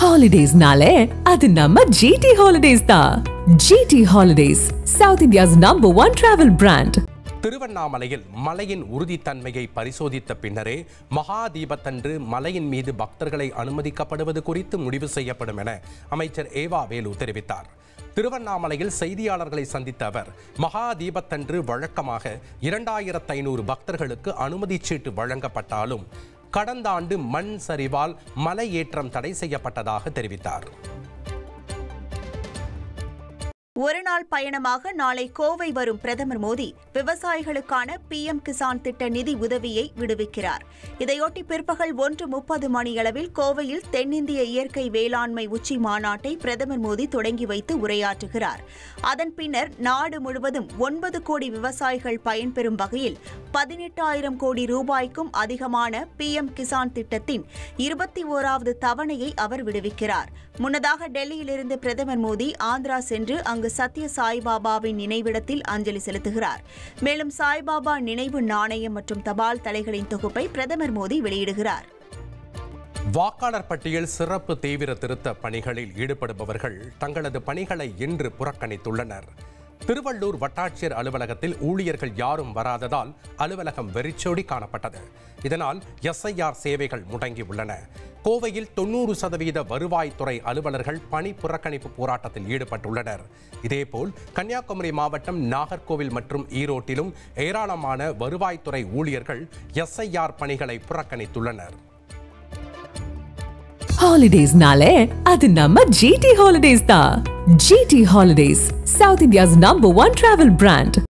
Holidays-nale, adu namma GT Holidays da. GT Holidays, South India's #1 travel brand. திருவண்ணாமலையில் மலையின் உறுதித்தன்மையை பரிசோதித்த பின்னரே மகா தீபத்தன்று மலையின் மீது பக்தர்களை அனுமதிக்கப்படுவது குறித்து முடிவு செய்யப்படும் என அமைச்சர் ஏவா வேலு தெரிவித்தார். திருவண்ணாமலையில் செய்தியாளர்களை சந்தித்த அவர் மகா தீபத்தன்று வழக்கமாக 2500 பக்தர்களுக்கு அனுமதி சீட்டு வழங்கப்பட்டாலும் கடந்த ஆண்டு மண் சரிவால் மலை ஏற்றம் தடை செய்யப்பட்டதாக தெரிவித்தார். ஒருநாள் பயணமாக நாளை கோவை வரும் பிரதமர் மோடி விவசாயிகளுக்கான PM கிசான் திட்ட நிதி உதவியை விடுவிக்கிறார். இதையொட்டி பிற்பகல் 1:30 மணியளவில் கோவையில் தென்னிந்திய இயற்கை வேளாண்மை உச்சி மாநாட்டை பிரதமர் மோடி தொடங்கி வைத்து உரையாற்றுகிறார். அதன் பின்னர் நாடு முழுவதும் 9 கோடி விவசாயிகள் பயன்பெறும் வகையில் 18,000 கோடி ரூபாய்க்கும் அதிகமான PM கிசான் திட்டத்தின் 21வது தவணையை அவர் விடுவிக்கிறார். முன்னதாக டெல்லியிலிருந்து பிரதமர் மோடி ஆந்திரா சென்று அங்கு சத்ய சாய்பாபாவின் நினைவிடத்தில் அஞ்சலி செலுத்துகிறார். மேலும் சாய்பாபா நினைவு நாணயம் மற்றும் தபால் தலைகளின் தொகுப்பை பிரதமர் மோடி வெளியிடுகிறார். வாக்காளர் பட்டியல் சிறப்பு தீவிர திருத்த பணிகளில் ஈடுபடுபவர்கள் தங்களது பணிகளை இன்று புறக்கணித்துள்ளனர். திருவள்ளூர் வட்டாட்சியர் அலுவலகத்தில் ஊழியர்கள் யாரும் வராததால் அலுவலகம் வெறிச்சோடி காணப்பட்டது. இதனால் SIR சேவைகள் முடங்கியுள்ளன. கோவையில் 90% வருவாய்த்துறை அலுவலர்கள் பணி புறக்கணிப்பு போராட்டத்தில் ஈடுபட்டுள்ளனர். இதேபோல் கன்னியாகுமரி மாவட்டம் நாகர்கோவில் மற்றும் ஈரோட்டிலும் ஏராளமான வருவாய்த்துறை ஊழியர்கள் SIR பணிகளை புறக்கணித்துள்ளனர். Holidays-nale, adu namma GT Holidays da. GT Holidays, South India's #1 travel brand.